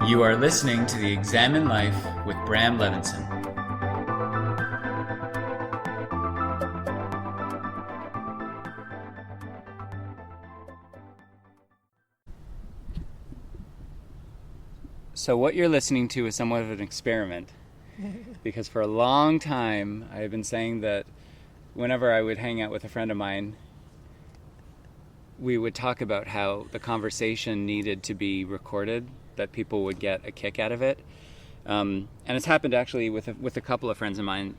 You are listening to The Examine Life with Bram Levinson. So what you're listening to is somewhat of an experiment, because for a long time I have been saying that whenever I would hang out with a friend of mine, we would talk about how the conversation needed to be recorded, that people would get a kick out of it. And it's happened actually with a couple of friends of mine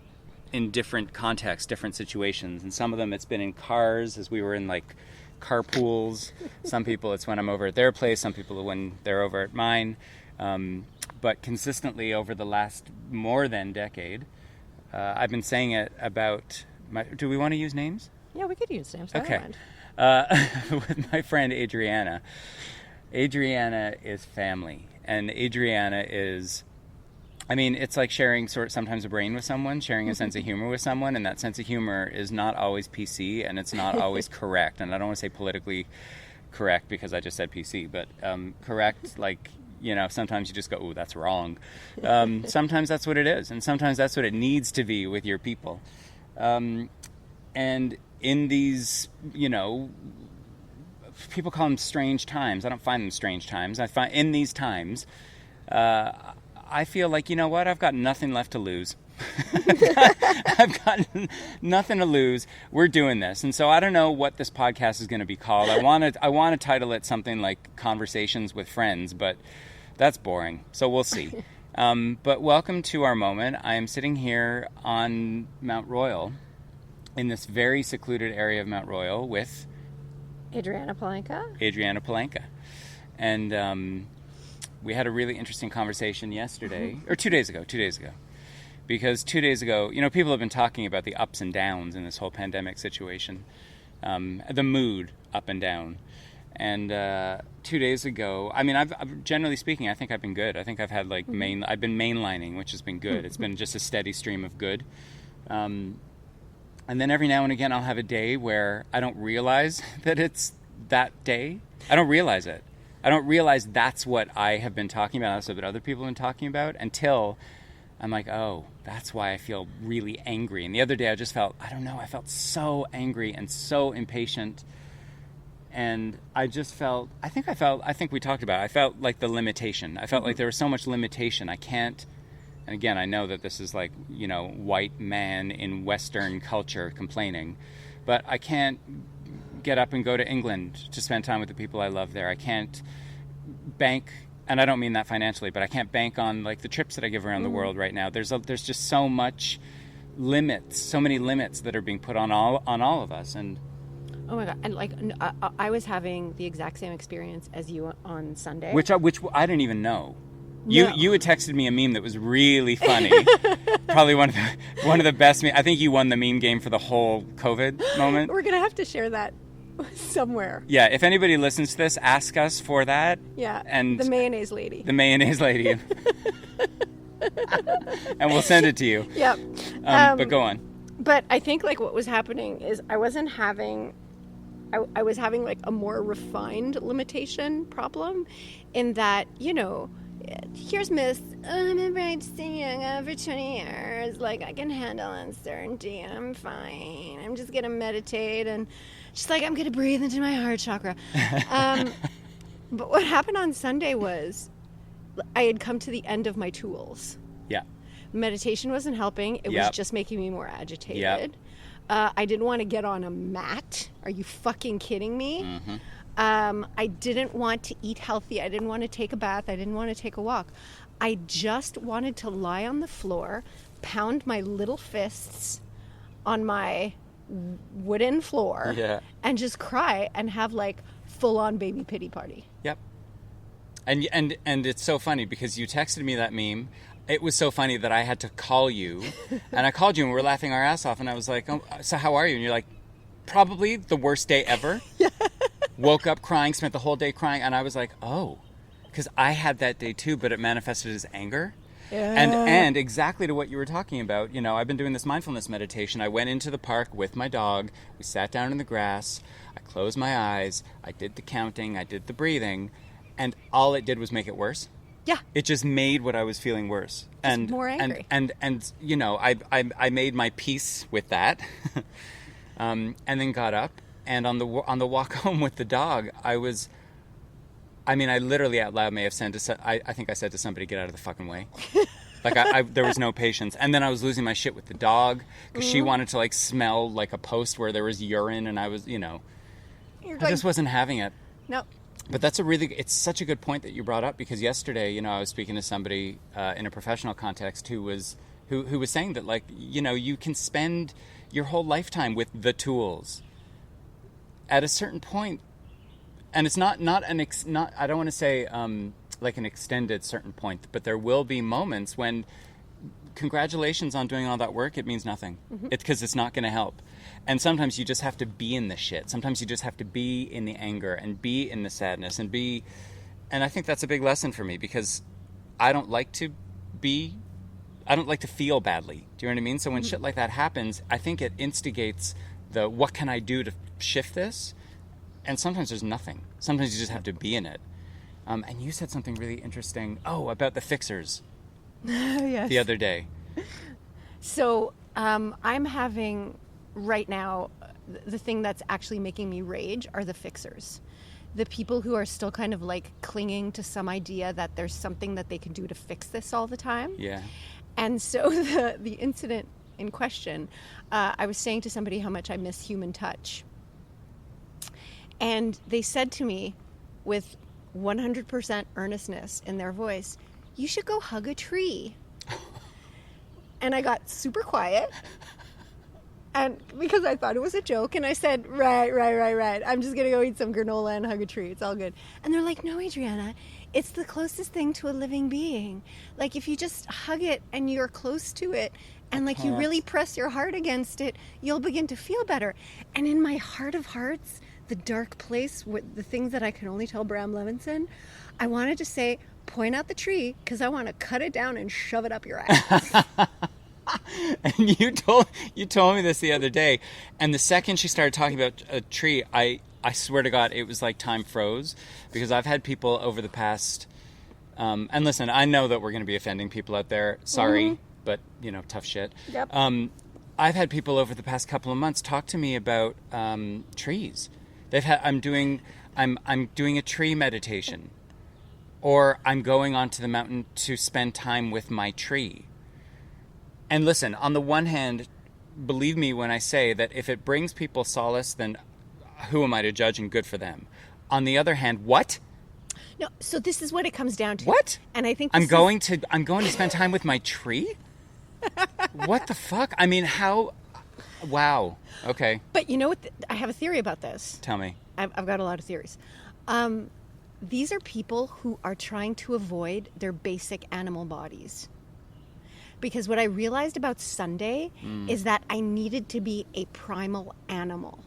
in different contexts, different situations. And some of them it's been in cars, as we were in like carpools. Some people it's when I'm over at their place. Some people when they're over at mine. But consistently over the last more than decade, I've been saying it about do we want to use names? Yeah, we could use names. Okay. With my friend Adriana. Adriana is family, and Adriana is, I mean, it's like sharing sometimes a brain with someone, sharing a sense of humor with someone, and that sense of humor is not always PC, and it's not always correct. And I don't want to say politically correct because I just said PC, but correct, like, you know, sometimes you just go, ooh, that's wrong. Sometimes that's what it is, and sometimes that's what it needs to be with your people. And in these, you know, people call them strange times. I don't find them strange times. I find in these times, I feel like, you know what? I've got nothing left to lose. I've got nothing to lose. We're doing this. And so I don't know what this podcast is going to be called. I want to title it something like Conversations with Friends, but that's boring. So we'll see. But welcome to our moment. I am sitting here on Mount Royal, in this very secluded area of Mount Royal with Adriana Palanca. And we had a really interesting conversation yesterday, or 2 days ago. Because 2 days ago, you know, people have been talking about the ups and downs in this whole pandemic situation, the mood up and down. And 2 days ago, I mean, I've generally speaking, I think I've been good. I think I've had like I've been mainlining, which has been good. It's been just a steady stream of good. And then every now and again, I'll have a day where I don't realize that it's that day. I don't realize it. I don't realize that's what I have been talking about, that's what other people have been talking about, until I'm like, oh, that's why I feel really angry. And the other day I just felt, I felt so angry and so impatient. And I just felt, I think we talked about it, I felt like the limitation. I felt like there was so much limitation. I can't. And again, I know that this is like, you know, white man in Western culture complaining, but I can't get up and go to England to spend time with the people I love there. I can't bank, and I don't mean that financially, but I can't bank on like the trips that I give around the world right now. There's just so many limits that are being put on all of us. And oh my God. And like, I was having the exact same experience as you on Sunday. Which I didn't even know. No. You had texted me a meme that was really funny. Probably one of the best memes. I think you won the meme game for the whole COVID moment. We're gonna have to share that somewhere. Yeah, if anybody listens to this, ask us for that. Yeah, and the mayonnaise lady. And we'll send it to you. Yep. But go on. But I think like what was happening is I was having like a more refined limitation problem, in that, you know, here's Miss, I'm a bright young for 20 years, like I can handle uncertainty and I'm fine, I'm just gonna meditate, and just like I'm gonna breathe into my heart chakra. But what happened on Sunday was I had come to the end of my tools. Yeah. Meditation wasn't helping. It was just making me more agitated. I didn't want to get on a mat. Are you fucking kidding me? Mm-hmm. I didn't want to eat healthy. I didn't want to take a bath. I didn't want to take a walk. I just wanted to lie on the floor, pound my little fists on my wooden floor, and just cry and have like full-on baby pity party. Yep. And it's so funny because you texted me that meme. It was so funny that I had to call you, and I called you and we were laughing our ass off, and I was like, oh, so how are you? And you're like, probably the worst day ever. Woke up crying, spent the whole day crying, and I was like, oh, because I had that day too, but it manifested as anger. Yeah. And exactly to what you were talking about, you know, I've been doing this mindfulness meditation. I went into the park with my dog. We sat down in the grass. I closed my eyes. I did the counting. I did the breathing. And all it did was make it worse. Yeah. It just made what I was feeling worse. And more angry. And you know, I made my peace with that, and then got up. And on the walk home with the dog, I literally out loud may have said I think I said to somebody, "Get out of the fucking way." Like there was no patience. And then I was losing my shit with the dog because she wanted to like smell like a post where there was urine, and I was, you know, I just wasn't having it. No. But it's such a good point that you brought up, because yesterday, you know, I was speaking to somebody in a professional context who was saying that, like, you know, you can spend your whole lifetime with the tools. At a certain point, and it's not I don't want to say like an extended certain point, but there will be moments when congratulations on doing all that work, it means nothing. It's because it's not going to help. And sometimes you just have to be in the shit. Sometimes you just have to be in the anger and be in the sadness and I think that's a big lesson for me, because I don't like to feel badly. Do you know what I mean? So when shit like that happens, I think it instigates what can I do to shift this? And sometimes there's nothing. Sometimes you just have to be in it. And you said something really interesting. Oh, about the fixers. Yes. The other day. So I'm having right now, the thing that's actually making me rage are the fixers. The people who are still kind of like clinging to some idea that there's something that they can do to fix this all the time. Yeah. And so the incident in question, I was saying to somebody how much I miss human touch. And they said to me with 100% earnestness in their voice, "You should go hug a tree." And I got super quiet. And because I thought it was a joke, and I said, right. I'm just going to go eat some granola and hug a tree. It's all good. And they're like, "No, Adriana, it's the closest thing to a living being. Like, if you just hug it and you're close to it, and like you really press your heart against it, you'll begin to feel better." And in my heart of hearts, the dark place, with the things that I can only tell Bram Levinson, I wanted to say, point out the tree, because I want to cut it down and shove it up your ass. And you told me this the other day, and the second she started talking about a tree, I swear to God, it was like time froze, because I've had people over the past, and listen, I know that we're going to be offending people out there. Sorry, but you know, tough shit. Yep. I've had people over the past couple of months talk to me about trees. I'm doing a tree meditation, or I'm going onto the mountain to spend time with my tree. And listen, on the one hand, believe me when I say that if it brings people solace, then who am I to judge, and good for them. On the other hand, what? No, so this is what it comes down to. What? And I think I'm going to spend time with my tree? What the fuck? I mean, how? Wow. Okay. But you know what? I have a theory about this. Tell me. I've got a lot of theories. These are people who are trying to avoid their basic animal bodies. Because what I realized about Sunday is that I needed to be a primal animal.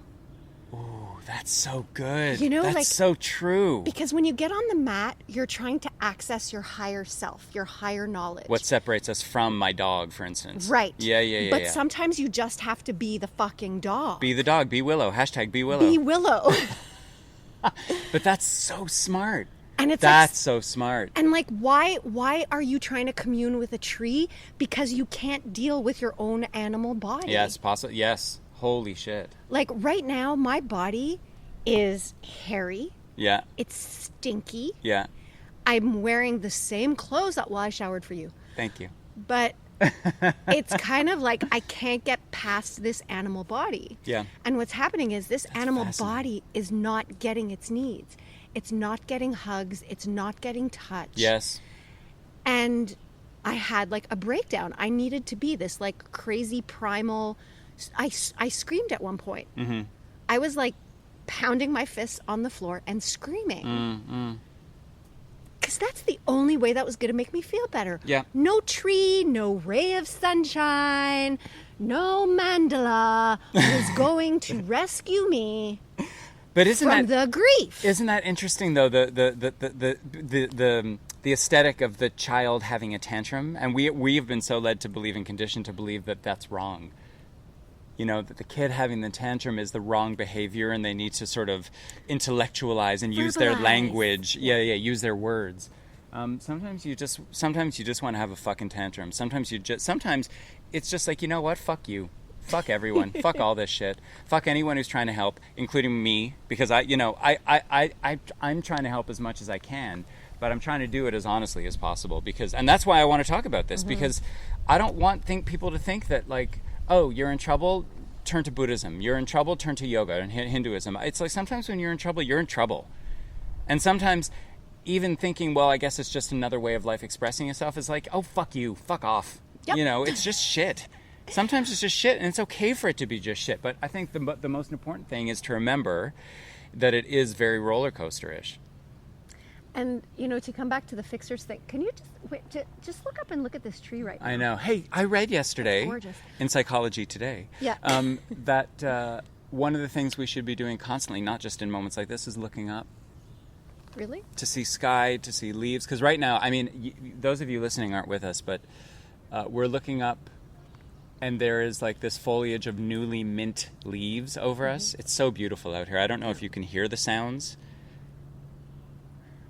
Ooh, that's so good. You know, that's like, so true. Because when you get on the mat, you're trying to access your higher self, your higher knowledge. What separates us from my dog, for instance. Right. Yeah. But sometimes you just have to be the fucking dog. Be the dog. Be Willow. # be Willow. Be Willow. But that's so smart. And it's that's so smart. And like, why are you trying to commune with a tree? Because you can't deal with your own animal body. Yes, possible. Yes. Holy shit. Like right now, my body is hairy. Yeah. It's stinky. Yeah. I'm wearing the same clothes that, well, I showered for you. Thank you. But it's kind of like I can't get past this animal body. Yeah. And what's happening is this animal fascinating. body is not getting its needs. It's not getting hugs. It's not getting touch. Yes. And I had like a breakdown. I needed to be this like crazy primal. I screamed at one point. Mm-hmm. I was like pounding my fists on the floor and screaming. Because that's the only way that was going to make me feel better. Yeah. No tree, no ray of sunshine, no mandala was going to rescue me. But isn't the grief? Isn't that interesting though? The aesthetic of the child having a tantrum, and we have been so led to believe and conditioned to believe that that's wrong. You know, that the kid having the tantrum is the wrong behavior, and they need to sort of intellectualize and use their Verbalize. language. Yeah, use their words. Sometimes you just want to have a fucking tantrum. Sometimes it's just like, you know what? Fuck you. Fuck everyone. Fuck all this shit. Fuck anyone who's trying to help, including me, because I'm trying to help as much as I can, but I'm trying to do it as honestly as possible and that's why I want to talk about this, because I don't want people to think that like, oh, you're in trouble, turn to Buddhism. You're in trouble, turn to yoga and Hinduism. It's like sometimes when you're in trouble, you're in trouble. And sometimes even thinking, well, I guess it's just another way of life expressing yourself is like, oh, fuck you, fuck off. Yep. It's just shit. Sometimes it's just shit, and it's okay for it to be just shit. But I think the most important thing is to remember that it is very roller coaster-ish. And, to come back to the fixers thing, can you just look up and look at this tree right now? I know. Hey, I read yesterday in Psychology Today that one of the things we should be doing constantly, not just in moments like this, is looking up. Really? To see sky, to see leaves. Because right now, I mean, those of you listening aren't with us, but we're looking up, and there is like this foliage of newly mint leaves over us. It's so beautiful out here. I don't know if you can hear the sounds,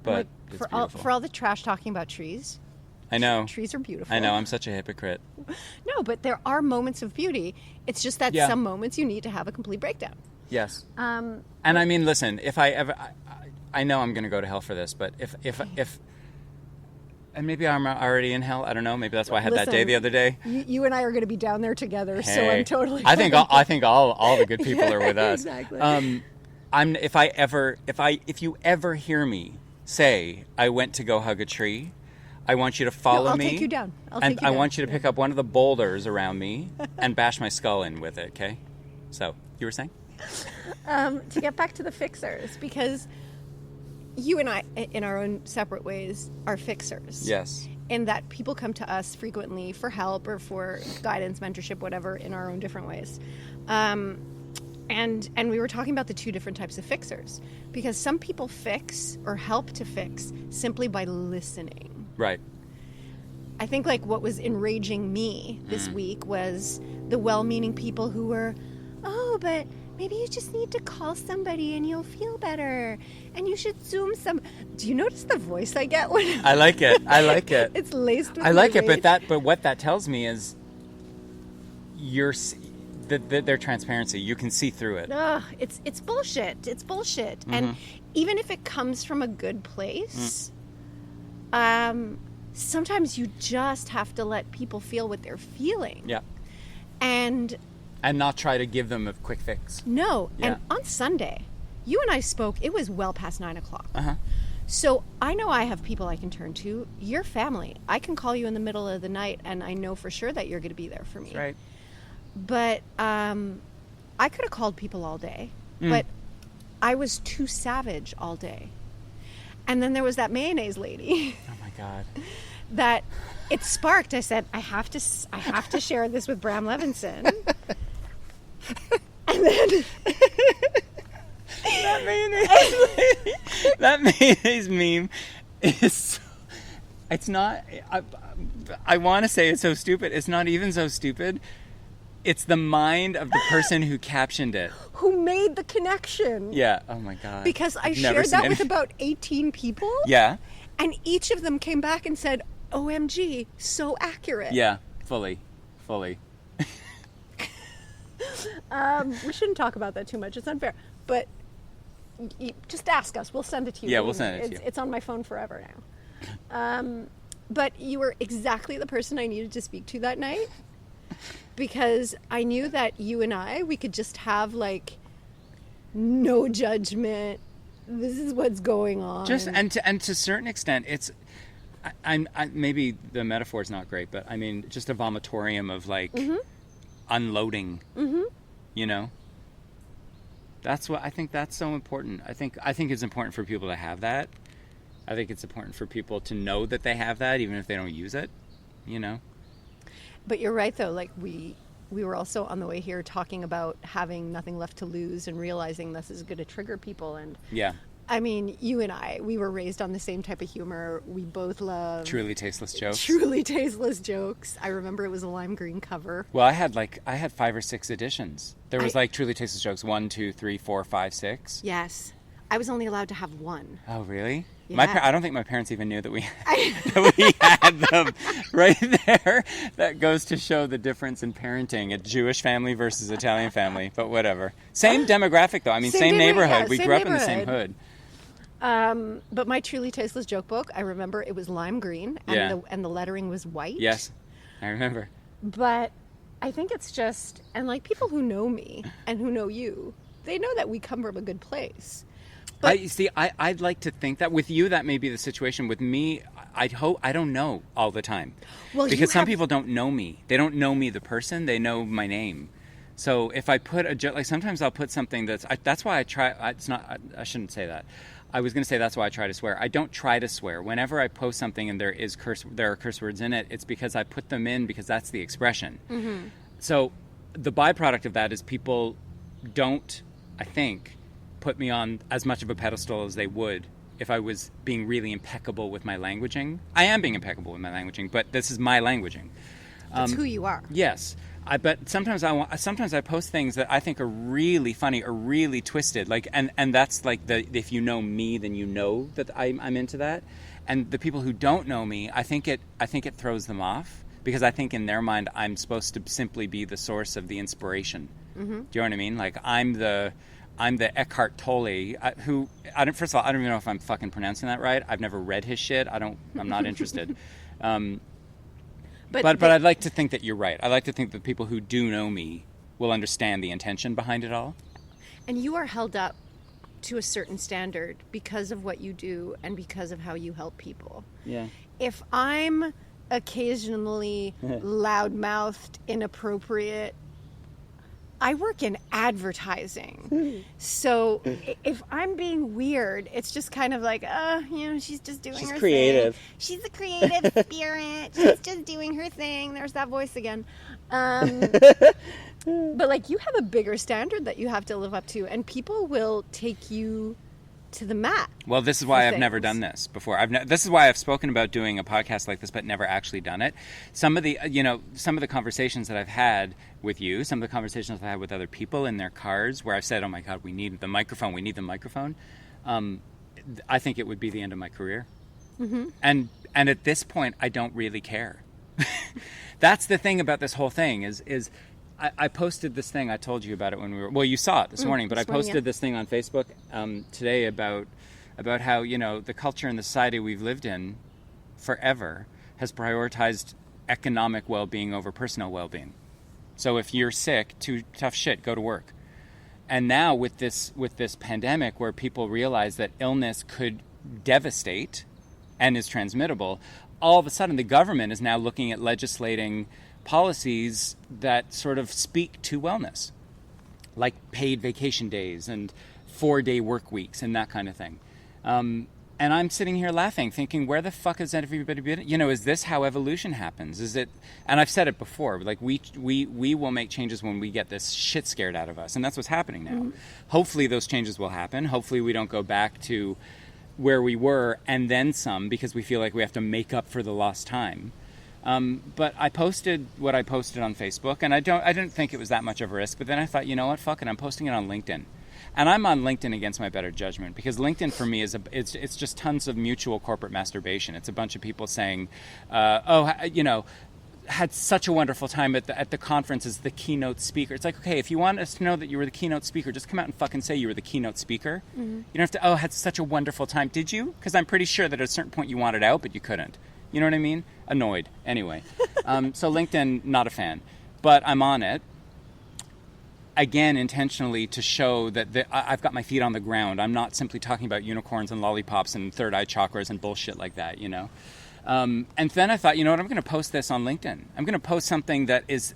but it's beautiful. For all the trash talking about trees. I know. Trees are beautiful. I know. I'm such a hypocrite. No, but there are moments of beauty. It's just that some moments you need to have a complete breakdown. Yes. And I mean, listen, if I ever... I know I'm going to go to hell for this, but if and maybe I'm already in hell. I don't know. Maybe that's why I had that day the other day. You and I are going to be down there together, so I'm totally. I think all the good people are with us. Exactly. If you ever hear me say I went to go hug a tree, I want you to follow me. I'll take you down. I want you to pick up one of the boulders around me and bash my skull in with it. Okay. So you were saying? To get back to the fixers, because you and I, in our own separate ways, are fixers. Yes. In that people come to us frequently for help or for guidance, mentorship, whatever, in our own different ways. And we were talking about the two different types of fixers, because some people fix or help to fix simply by listening. Right. I think like what was enraging me this week was the well-meaning people who were, oh, but maybe you just need to call somebody and you'll feel better. And you should Zoom some. Do you notice the voice I get when I like it. I like it. It's laced with I like it, rage. but what that tells me is their transparency. You can see through it. Ugh, it's bullshit. It's bullshit. And even if it comes from a good place, sometimes you just have to let people feel what they're feeling. Yeah. And not try to give them a quick fix. No. Yeah. And on Sunday, you and I spoke, it was well past 9 o'clock. Uh-huh. So I know I have people I can turn to. Your family. I can call you in the middle of the night and I know for sure that you're going to be there for me. That's right. But I could have called people all day, but I was too savage all day. And then there was that mayonnaise lady. Oh my God. That it sparked. I said, I have to share this with Bram Levinson. And then that mayonnaise meme is it's not I want to say it's so stupid. It's not even so stupid. It's the mind of the person who captioned it. Who made the connection. Yeah. Oh my God. Because I shared that with about 18 people. Yeah. And each of them came back and said, OMG, so accurate. Yeah. Fully. We shouldn't talk about that too much. It's unfair. But just ask us. We'll send it to you. Yeah, we'll send it to you. It's on my phone forever now. But you were exactly the person I needed to speak to that night. Because I knew that you and we could just have like no judgment. This is what's going on. And to a certain extent, it's maybe the metaphor is not great, but I mean just a vomitorium of like unloading. You know, that's what I think. That's so important. I think it's important for people to have that. I think it's important for people to know that they have that, even if they don't use it. You know. But you're right, though. Like we were also on the way here talking about having nothing left to lose and realizing this is going to trigger people. And yeah, I mean, you and we were raised on the same type of humor. We both love truly tasteless jokes. Truly tasteless jokes. I remember it was a lime green cover. Well, I had 5 or 6 editions. There was like truly tasteless jokes 1, 2, 3, 4, 5, 6. Yes, I was only allowed to have one. Oh, really? Yeah. I don't think my parents even knew that we that we had them right there. That goes to show the difference in parenting, a Jewish family versus Italian family. But whatever. Same demographic, though. I mean, same neighborhood. We grew up in the same hood. But my Truly Tasteless joke book, I remember it was lime green, and the lettering was white. Yes, I remember. But I think it's just, and like people who know me and who know you, they know that we come from a good place. But I'd like to think that with you, that may be the situation. With me, I don't know all the time. Well, because some people don't know me. They don't know me, the person. They know my name. So if I put sometimes I'll put something that's why I try. I shouldn't say that. I was going to say that's why I try to swear. I don't try to swear. Whenever I post something and there are curse words in it, it's because I put them in because that's the expression. Mm-hmm. So the byproduct of that is people don't, I think, put me on as much of a pedestal as they would if I was being really impeccable with my languaging. I am being impeccable with my languaging, but this is my languaging. That's who you are. Yes. But sometimes I post things that I think are really funny or really twisted, like, and that's like if you know me, then you know that I'm into that. And the people who don't know me, I think it throws them off because I think in their mind I'm supposed to simply be the source of the inspiration. Mm-hmm. Do you know what I mean? Like I'm the Eckhart Tolle who first of all I don't even know if I'm fucking pronouncing that right. I've never read his shit. I'm not interested. But I'd like to think that you're right. I like to think that people who do know me will understand the intention behind it all. And you are held up to a certain standard because of what you do and because of how you help people. Yeah. If I'm occasionally loud-mouthed, inappropriate, I work in advertising. So if I'm being weird, it's just kind of like, she's just doing her creative. thing. She's a creative spirit. She's just doing her thing. There's that voice again. But like you have a bigger standard that you have to live up to, and people will take you to the mat. Well, this is why I've never done this before. This is why I've spoken about doing a podcast like this, but never actually done it. Some of the conversations that I've had with you, some of the conversations I've had with other people in their cars, where I've said, "Oh my God, we need the microphone. We need the microphone." I think it would be the end of my career. Mm-hmm. And at this point, I don't really care. That's the thing about this whole thing is. I posted this thing. I told you about it when you saw it this morning, but I posted this thing on Facebook today about how, the culture and the society we've lived in forever has prioritized economic well-being over personal well-being. So if you're sick, tough shit, go to work. And now with this pandemic where people realize that illness could devastate and is transmittable, all of a sudden the government is now looking at legislating policies that sort of speak to wellness, like paid vacation days and 4-day work weeks and that kind of thing. And I'm sitting here laughing, thinking, where the fuck has everybody been? Is this how evolution happens? Is it? And I've said it before, like we will make changes when we get this shit scared out of us, and that's what's happening now. Mm-hmm. Hopefully those changes will happen. Hopefully we don't go back to where we were and then some because we feel like we have to make up for the lost time. But I posted what I posted on Facebook, and I didn't think it was that much of a risk. But then I thought, you know what, fuck it, I'm posting it on LinkedIn, and I'm on LinkedIn against my better judgment because LinkedIn for me it's just tons of mutual corporate masturbation. It's a bunch of people saying, had such a wonderful time at the conference as the keynote speaker. It's like, okay, if you want us to know that you were the keynote speaker, just come out and fucking say you were the keynote speaker. Mm-hmm. You don't have to. Had such a wonderful time. Did you? Because I'm pretty sure that at a certain point you wanted out, but you couldn't. You know what I mean? Annoyed. Anyway. So LinkedIn, not a fan. But I'm on it, again, intentionally to show that I've got my feet on the ground. I'm not simply talking about unicorns and lollipops and third eye chakras and bullshit like that, And then I thought, you know what? I'm going to post this on LinkedIn. I'm going to post something that is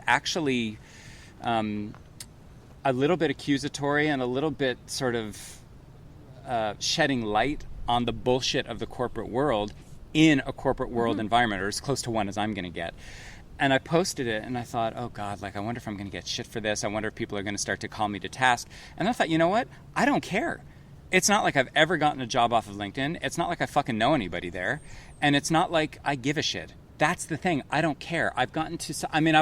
actually a little bit accusatory and a little bit sort of shedding light on the bullshit of the corporate world in a corporate world environment, or as close to one as I'm going to get. And I posted it, and I thought, oh God, I wonder if I'm going to get shit for this. I wonder if people are going to start to call me to task. And I thought, you know what? I don't care. It's not like I've ever gotten a job off of LinkedIn. It's not like I fucking know anybody there. And it's not like I give a shit. That's the thing. I don't care. I've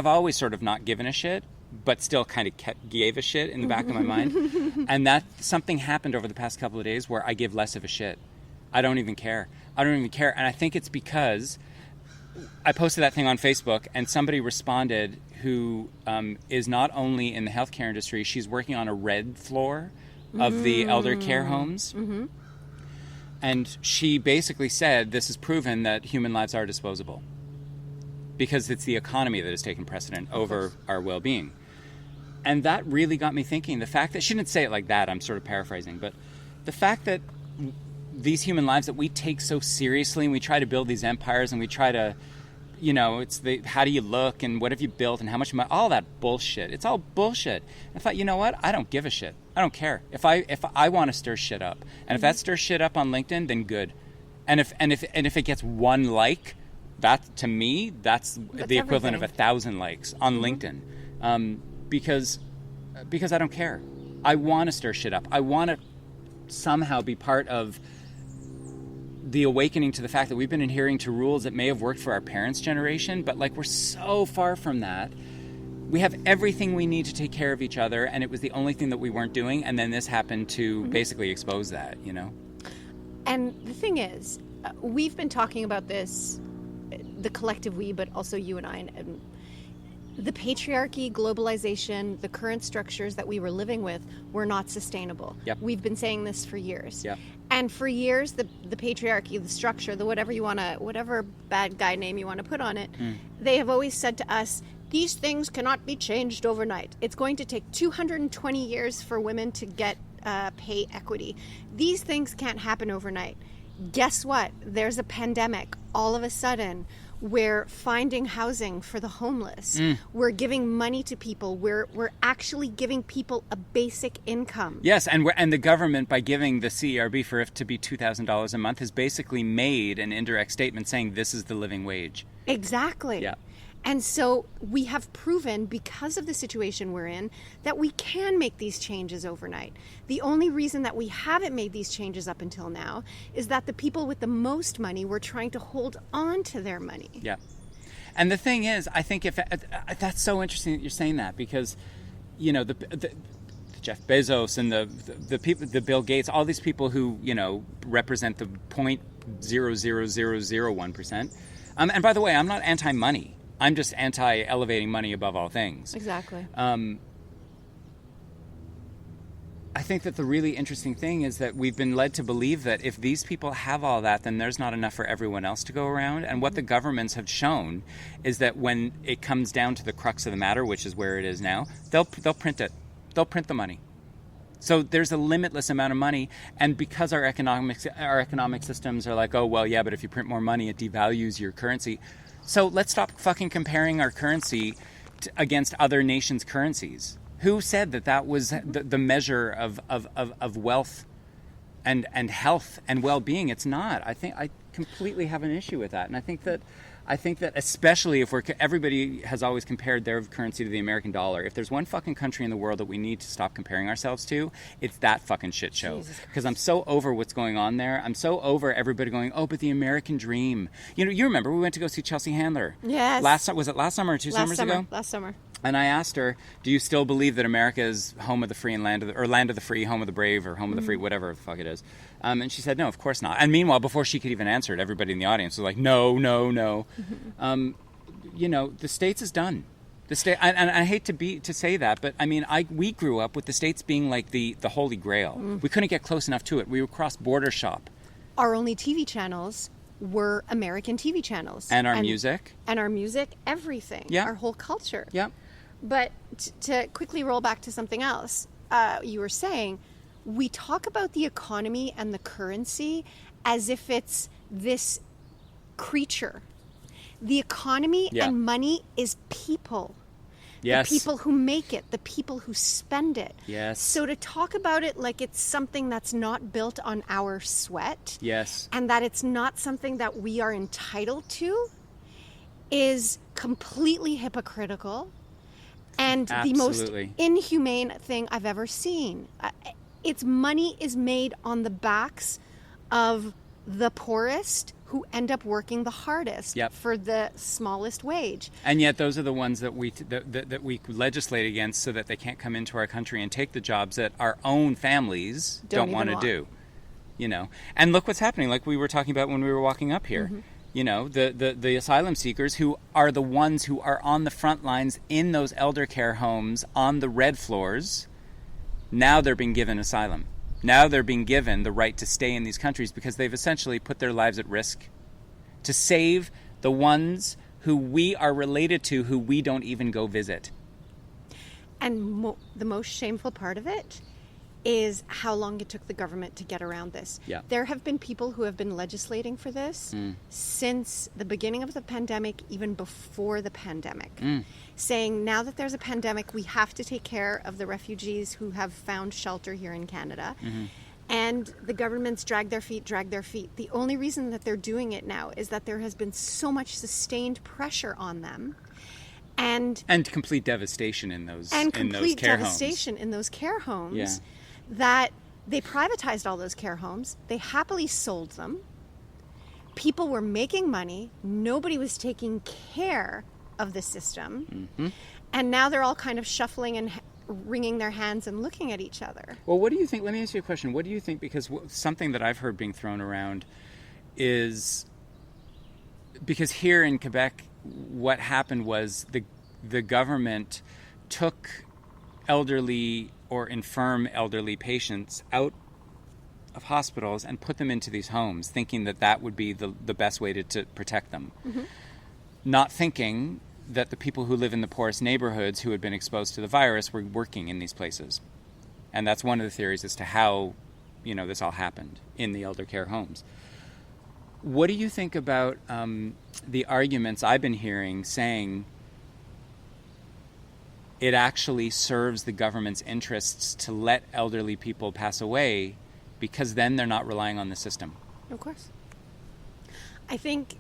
always sort of not given a shit, but still kind of gave a shit in the back of my mind. And that something happened over the past couple of days where I give less of a shit. I don't even care. And I think it's because I posted that thing on Facebook, and somebody responded who is not only in the healthcare industry, she's working on a red floor of the elder care homes. Mm-hmm. And she basically said, this is proven that human lives are disposable because it's the economy that has taken precedent over our well-being. And that really got me thinking. The fact that, she didn't say it like that, I'm sort of paraphrasing, but the fact that these human lives that we take so seriously, and we try to build these empires, and we try to, it's the how do you look and what have you built and how much money, all that bullshit. It's all bullshit. I thought, you know what? I don't give a shit. I don't care. If I want to stir shit up, and if that stirs shit up on LinkedIn, then good. And if it gets one like, that to me, that's the equivalent of 1,000 likes on LinkedIn, because I don't care. I want to stir shit up. I want to somehow be part of the awakening to the fact that we've been adhering to rules that may have worked for our parents' generation, but like we're so far from that. We have everything we need to take care of each other, and it was the only thing that we weren't doing, and then this happened to basically expose that, And the thing is, we've been talking about this, the collective we, but also you and I, and the patriarchy, globalization, the current structures that we were living with were not sustainable. Yep. We've been saying this for years. Yep. And for years, the patriarchy, the structure, the whatever bad guy name you want to put on it, they have always said to us, these things cannot be changed overnight. It's going to take 220 years for women to get pay equity. These things can't happen overnight. Guess what? There's a pandemic all of a sudden. We're finding housing for the homeless. We're giving money to people. We're actually giving people a basic income. Yes, and the government, by giving the CERB for it to be $2,000 a month, has basically made an indirect statement saying this is the living wage. Exactly. Yeah. And so we have proven, because of the situation we're in, that we can make these changes overnight. The only reason that we haven't made these changes up until now is that the people with the most money were trying to hold on to their money. Yeah. And the thing is, I think that's so interesting that you're saying that, because, the Jeff Bezos and the people, the Bill Gates, all these people who, represent the 0.00001%. And by the way, I'm not anti-money. I'm just anti-elevating money above all things. Exactly. I think that the really interesting thing is that we've been led to believe that if these people have all that, then there's not enough for everyone else to go around. And what the governments have shown is that when it comes down to the crux of the matter, which is where it is now, they'll print it. They'll print the money. So there's a limitless amount of money, and because our economic systems are like, oh, well, yeah, but if you print more money, it devalues your currency. So let's stop fucking comparing our currency against other nations' currencies. Who said that was the measure of wealth and health and well-being? It's not. I think I completely have an issue with that, and I think that especially if everybody has always compared their currency to the American dollar. If there's one fucking country in the world that we need to stop comparing ourselves to, it's that fucking shit show. Because I'm so over what's going on there. I'm so over everybody going, oh, but the American dream. You remember we went to go see Chelsea Handler. Yes. Was it last summer or two summers ago? Last summer. And I asked her, do you still believe that America is home of the free and land of the free, home of the brave, or home of the free, whatever the fuck it is? And she said, no, of course not. And meanwhile, before she could even answer it, everybody in the audience was like, no. The States is done. The state, and I hate to say that, but I mean, we grew up with the States being like the holy grail. We couldn't get close enough to it. We would cross border shop. Our only TV channels were American TV channels. And our music. And our music, everything. Yeah. Our whole culture. Yeah. But to quickly roll back to something else, you were saying, we talk about the economy and the currency as if it's this creature. The economy and money is people. Yes. The people who make it, the people who spend it. Yes. So to talk about it like it's something that's not built on our sweat. Yes. And that it's not something that we are entitled to is completely hypocritical. And Absolutely. The most inhumane thing I've ever seen. Its money is made on the backs of the poorest who end up working the hardest for the smallest wage. And yet those are the ones that we legislate against so that they can't come into our country and take the jobs that our own families don't want to do. you know. And look what's happening, like we were talking about when we were walking up here. You know, the asylum seekers who are the ones who are on the front lines in those elder care homes on the red floors, now they're being given asylum. Now they're being given the right to stay in these countries because they've essentially put their lives at risk to save the ones who we are related to, who we don't even go visit. And the most shameful part of it is how long it took the government to get around this. Yeah. There have been people who have been legislating for this since the beginning of the pandemic, even before the pandemic, saying now that there's a pandemic, we have to take care of the refugees who have found shelter here in Canada. And the governments drag their feet. The only reason that they're doing it now is that there has been so much sustained pressure on them. And complete devastation in those care devastation homes. In those care homes. Yeah. That they privatized all those care homes. They happily sold them. People were making money. Nobody was taking care of the system. And now they're all kind of shuffling and wringing their hands and looking at each other. Well, what do you think? Let me ask you a question. What do you think? Because something that I've heard being thrown around is because here in Quebec, what happened was the government took elderly or infirm elderly patients out of hospitals and put them into these homes, thinking that that would be the best way to protect them. Not thinking that the people who live in the poorest neighborhoods who had been exposed to the virus were working in these places. And that's one of the theories as to how, you know, this all happened in the elder care homes. What do you think about the arguments I've been hearing saying it actually serves the government's interests to let elderly people pass away because then they're not relying on the system? Of course. I think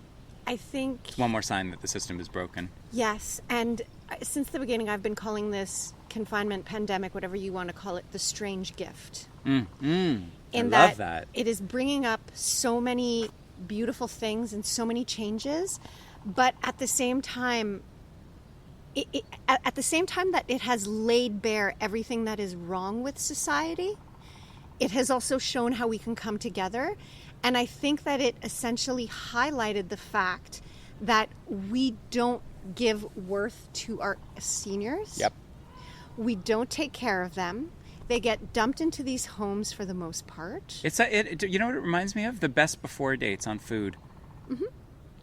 it's one more sign that the system is broken. Yes, and since the beginning I've been calling this confinement, pandemic, whatever you want to call it, the strange gift. I love that. It is bringing up so many beautiful things and so many changes, but at the same time, that it has laid bare everything that is wrong with society, it has also shown how we can come together. And I think that it essentially highlighted the fact that we don't give worth to our seniors. Yep. We don't take care of them. They get dumped into these homes for the most part. You know what it reminds me of? The best before dates on food.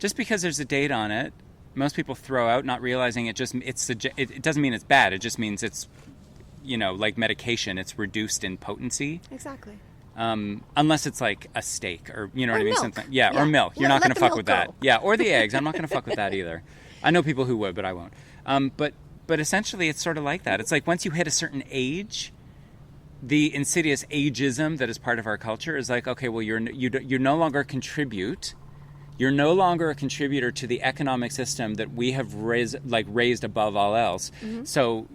Just because there's a date on it, most people throw out, not realizing it doesn't mean it's bad. It just means it's, you know, like medication. It's reduced in potency. Exactly. Unless it's like a steak or, you know what I mean? Milk. Something. Yeah, or milk. You're not going to fuck with that. Go. Yeah, or the eggs. I'm not going to fuck with that either. I know people who would, but I won't. But essentially it's sort of like that. It's like once you hit a certain age, the insidious ageism that is part of our culture is like, okay, well, you no longer contribute. You're no longer a contributor to the economic system that we have raised above all else. So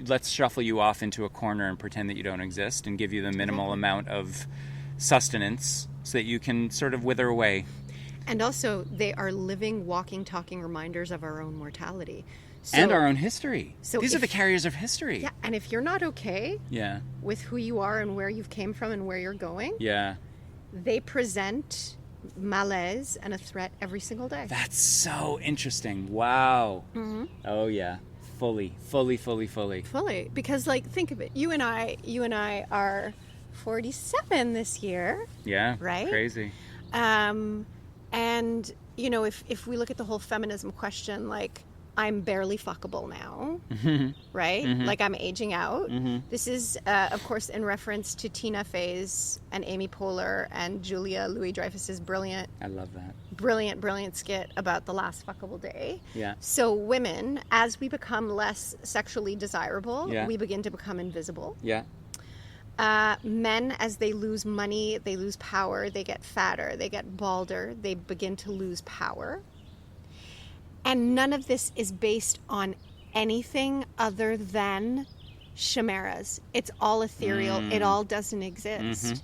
let's shuffle you off into a corner and pretend that you don't exist and give you the minimal amount of sustenance so that you can sort of wither away. And also, they are living, walking, talking reminders of our own mortality. And our own history. So these are the carriers of history. Yeah, and if you're not okay with who you are and where you've came from and where you're going, they present malaise and a threat every single day. That's so interesting. Wow. Oh, yeah. Fully. Because, like, think of it. You and I are 47 this year. Yeah. Right? Crazy. And, you know, if we look at the whole feminism question, like, I'm barely fuckable now, right? Like, I'm aging out. This is, of course, in reference to Tina Fey's and Amy Poehler and Julia Louis-Dreyfus's brilliant... I love that. Brilliant skit about the last fuckable day. Yeah. So women, as we become less sexually desirable, Yeah. we begin to become invisible. Yeah. Men, as they lose money, they lose power, they get fatter, they get balder, they begin to lose power. And none of this is based on anything other than chimeras. It's all ethereal. It all doesn't exist.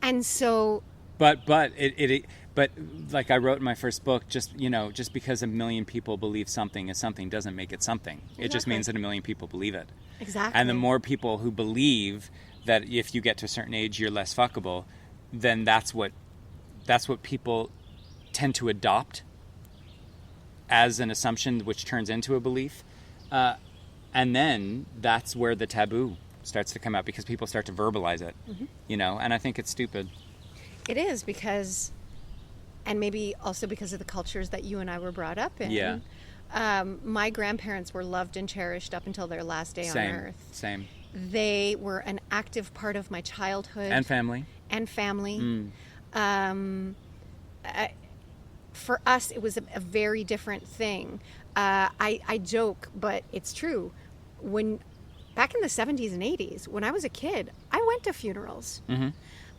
And so... But like I wrote in my first book, just because a million people believe something is something doesn't make it something. Exactly. It just means that a million people believe it. Exactly. And the more people who believe that if you get to a certain age, you're less fuckable, then that's what people tend to adopt as an assumption, which turns into a belief. And then that's where the taboo starts to come out, because people start to verbalize it, and I think it's stupid. It is, because, and maybe also because of the cultures that you and I were brought up in. Yeah. My grandparents were loved and cherished up until their last day on earth. Same. They were an active part of my childhood. And family. For us, it was a very different thing. I joke, but it's true. Back in the 70s and 80s, when I was a kid, I went to funerals. Mm-hmm.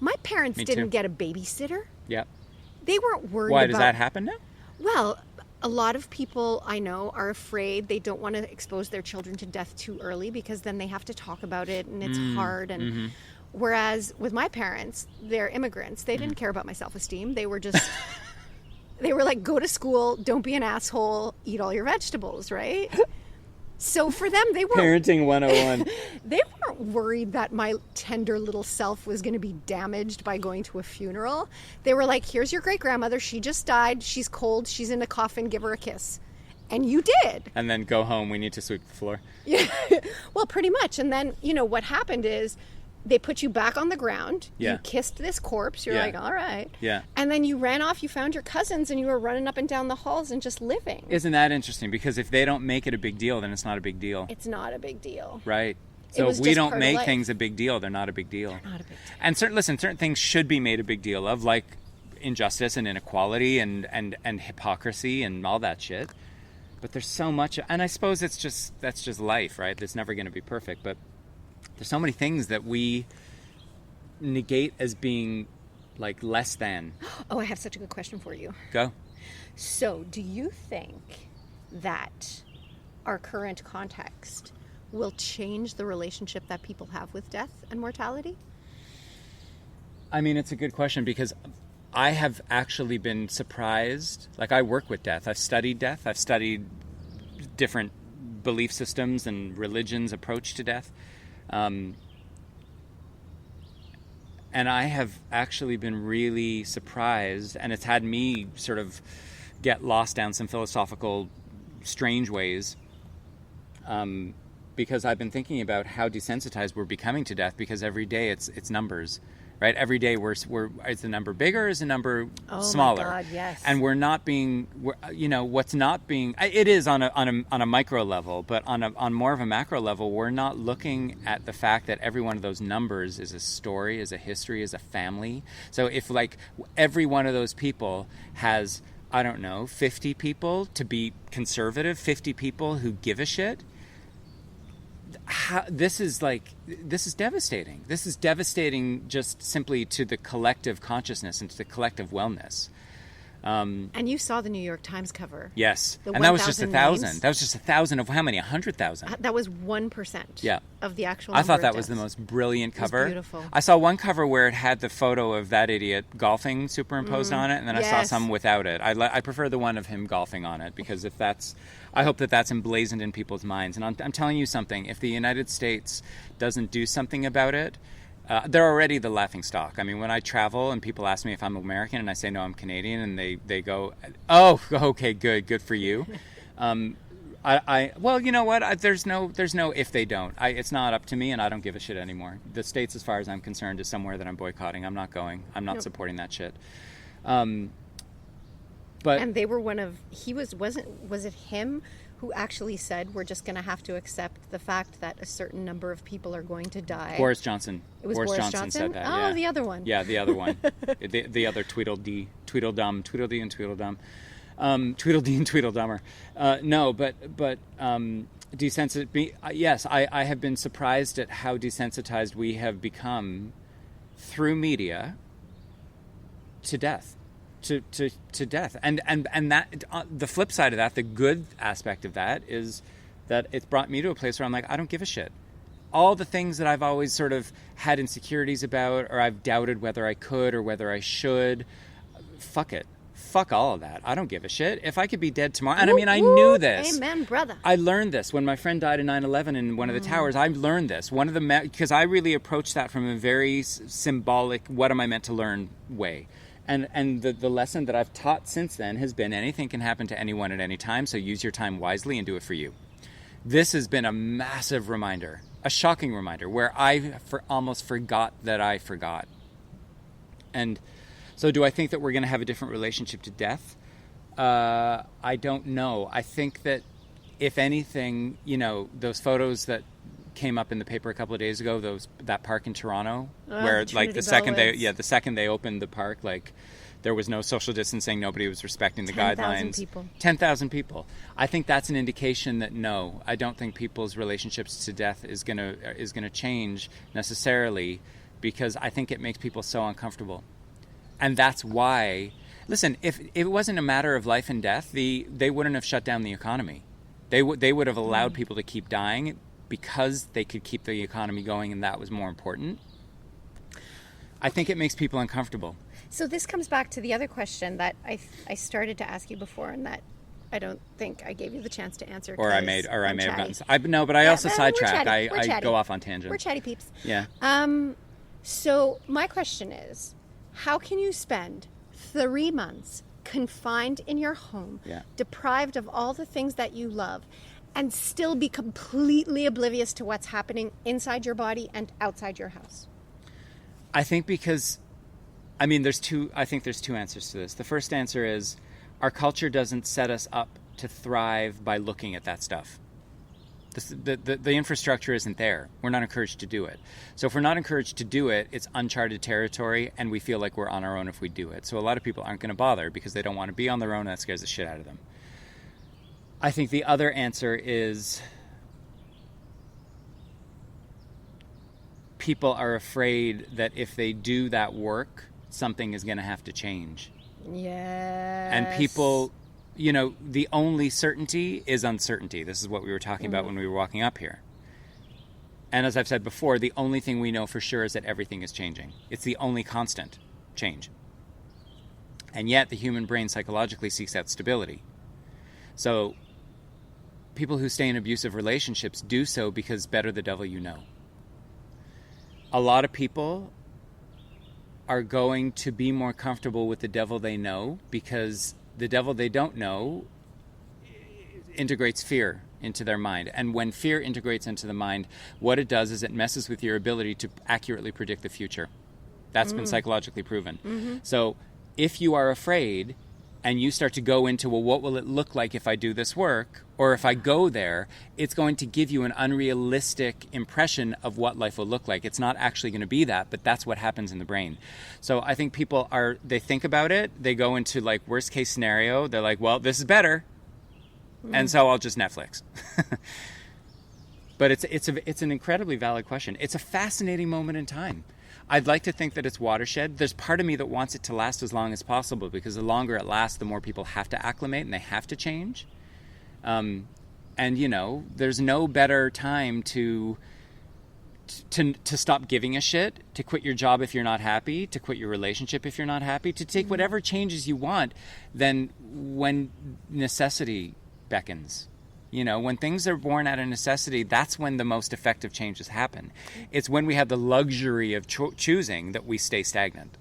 My parents didn't get a babysitter. Yeah. They weren't worried Why, does that happen now? Well, a lot of people I know are afraid. They don't want to expose their children to death too early, because then they have to talk about it and it's hard. And whereas with my parents, they're immigrants. They didn't care about my self-esteem. They were just, they were like, go to school, don't be an asshole, eat all your vegetables, right? So for them, they weren't... Parenting 101. They weren't worried that my tender little self was going to be damaged by going to a funeral. They were like, here's your great-grandmother. She just died. She's cold. She's in a coffin. Give her a kiss. And you did. And then go home. We need to sweep the floor. Yeah. Well, pretty much. And then, what happened is they put you back on the ground. Yeah. You kissed this corpse. You're like, all right. Yeah. And then you ran off. You found your cousins and you were running up and down the halls and just living. Isn't that interesting? Because if they don't make it a big deal, then it's not a big deal. It's not a big deal. Right. So if we don't make things a big deal, they're not a big deal. They're not a big deal. And certain things should be made a big deal of, like injustice and inequality and hypocrisy and all that shit. But there's so much, and I suppose that's just life, right? It's never going to be perfect, but there's so many things that we negate as being like less than. Oh, I have such a good question for you. Go. So, do you think that our current context will change the relationship that people have with death and mortality? I mean, it's a good question, because I have actually been surprised. Like, I work with death. I've studied death. I've studied different belief systems and religions' approach to death. And I have actually been really surprised, and it's had me sort of get lost down some philosophical strange ways, because I've been thinking about how desensitized we're becoming to death, because every day it's numbers, right? Every day is the number bigger, is the number smaller? Oh my God, yes. And we're not being, what's not being, it is on a micro level, but on more of a macro level, we're not looking at the fact that every one of those numbers is a story, is a history, is a family. So if like every one of those people has, I don't know, 50 people, to be conservative, 50 people who give a shit, this is devastating. This is devastating just simply to the collective consciousness and to the collective wellness. And you saw the New York Times cover. Yes. The And that was just 1,000 1,000. names. That was just 1,000 of how many? 100,000. That was 1% of the actual I number thought that of was the deaths. most brilliant cover. It was beautiful. I saw one cover where it had the photo of that idiot golfing superimposed on it, and then I saw Yes. some without it. I prefer the one of him golfing on it, because I hope that's emblazoned in people's minds. And I'm telling you something, if the United States doesn't do something about it, they're already the laughing stock. I mean, when I travel and people ask me if I'm American and I say no, I'm Canadian, and they go, oh, okay, good for you. Well, you know what? There's no if they don't. It's not up to me, and I don't give a shit anymore. The States, as far as I'm concerned, is somewhere that I'm boycotting. I'm not going. I'm not supporting that shit. But And they were was it him who actually said we're just going to have to accept the fact that a certain number of people are going to die? Boris Johnson. It was Boris Johnson said that. Oh, yeah. the other one. Yeah, the other one. the other Tweedledee and Tweedledum. Tweedledee and Tweedledummer. No, but yes, I have been surprised at how desensitized we have become through media to death. To death, and that the flip side of that, the good aspect of that, is that it's brought me to a place where I'm like, I don't give a shit. All the things that I've always sort of had insecurities about, or I've doubted whether I could or whether I should, fuck it. fuck all of that. I don't give a shit. If I could be dead tomorrow, and I mean, I knew this. Amen, brother. I learned this when my friend died in 9/11 in one of the towers. I learned this. One of the because I really approached that from a very symbolic, what am I meant to learn way. And the lesson that I've taught since then has been anything can happen to anyone at any time, so use your time wisely and do it for you. This has been a massive reminder, a shocking reminder, where I almost forgot that I forgot. And so do I think that we're going to have a different relationship to death? I don't know. I think that if anything, those photos that came up in the paper a couple of days ago, that park in Toronto, where like the second they opened the park, like there was no social distancing, nobody was respecting the guidelines. 10,000 people. I think that's an indication that no, I don't think people's relationships to death is gonna change necessarily, because I think it makes people so uncomfortable. And that's why, listen, if it wasn't a matter of life and death, they wouldn't have shut down the economy. They would have allowed people to keep dying because they could keep the economy going, and that was more important. I think it makes people uncomfortable. So this comes back to the other question that I started to ask you before, and that I don't think I gave you the chance to answer. I may have gotten. No, but I also sidetrack. I go off on tangents. We're chatty peeps. Yeah. So my question is, how can you spend 3 months confined in your home, deprived of all the things that you love, and still be completely oblivious to what's happening inside your body and outside your house? I think because, there's two answers to this. The first answer is our culture doesn't set us up to thrive by looking at that stuff. The infrastructure isn't there. We're not encouraged to do it. So if we're not encouraged to do it, it's uncharted territory, and we feel like we're on our own if we do it. So a lot of people aren't going to bother because they don't want to be on their own, and that scares the shit out of them. I think the other answer is people are afraid that if they do that work, something is going to have to change. Yes. And people, the only certainty is uncertainty. This is what we were talking about when we were walking up here. And as I've said before, the only thing we know for sure is that everything is changing. It's the only constant, change. And yet the human brain psychologically seeks out stability. So people who stay in abusive relationships do so because better the devil you know. A lot of people are going to be more comfortable with the devil they know because the devil they don't know integrates fear into their mind. And when fear integrates into the mind, what it does is it messes with your ability to accurately predict the future. That's been psychologically proven. Mm-hmm. So if you are afraid and you start to go into, well, what will it look like if I do this work? Or if I go there, it's going to give you an unrealistic impression of what life will look like. It's not actually going to be that, but that's what happens in the brain. So I think people they think about it, they go into like worst case scenario, they're like, well, this is better. And so I'll just Netflix. But it's an incredibly valid question. It's a fascinating moment in time. I'd like to think that it's watershed. There's part of me that wants it to last as long as possible, because the longer it lasts, the more people have to acclimate and they have to change. And there's no better time to stop giving a shit, to quit your job if you're not happy, to quit your relationship if you're not happy, to take whatever changes you want, than when necessity beckons. When things are born out of necessity, that's when the most effective changes happen. It's when we have the luxury of choosing that we stay stagnant.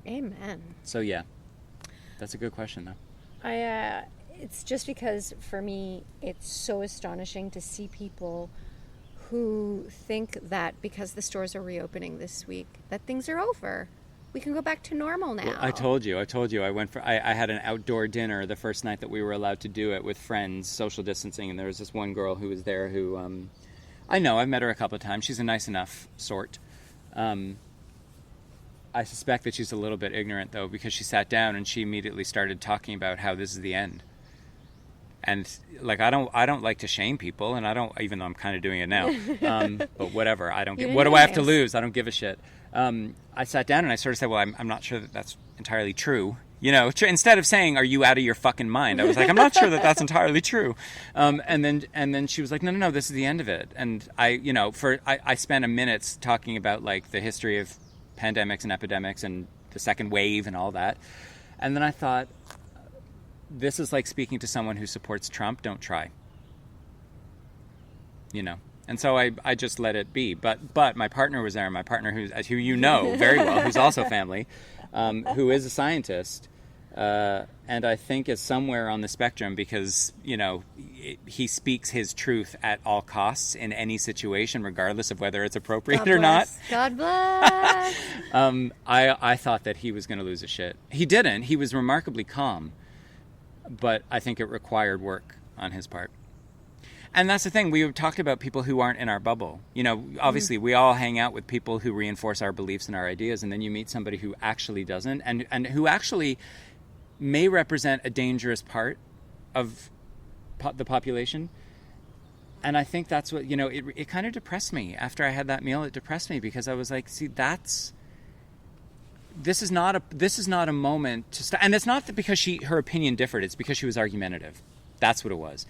Amen. So yeah, that's a good question though. It's just because for me, it's so astonishing to see people who think that because the stores are reopening this week, that things are over. We can go back to normal now. Well, I told you. I had an outdoor dinner the first night that we were allowed to do it with friends, social distancing, and there was this one girl who was there who, I know, I've met her a couple of times. She's a nice enough sort. I suspect that she's a little bit ignorant though, because she sat down and she immediately started talking about how this is the end. And like, I don't like to shame people, and I don't, even though I'm kind of doing it now, but whatever, I don't get, what do I have to lose? I don't give a shit. I sat down and I sort of said, well, I'm not sure that that's entirely true. Instead of saying, are you out of your fucking mind? I was like, I'm not sure that that's entirely true. And then she was like, no, this is the end of it. And I spent a minute talking about like the history of pandemics and epidemics and the second wave and all that. And then I thought, this is like speaking to someone who supports Trump. Don't try. And so I just let it be. But my partner was there. My partner, who you know very well, who's also family, who is a scientist, and I think is somewhere on the spectrum because, he speaks his truth at all costs in any situation, regardless of whether it's appropriate or not. God bless. I thought that he was going to lose his shit. He didn't. He was remarkably calm. But I think it required work on his part. And that's the thing. We talked about people who aren't in our bubble. Obviously, we all hang out with people who reinforce our beliefs and our ideas, and then you meet somebody who actually doesn't, and who actually may represent a dangerous part of the population. And I think that's what, it kind of depressed me. After I had that meal, it depressed me because I was like, see, this is not a moment to stop. And it's not that because her opinion differed. It's because she was argumentative. That's what it was.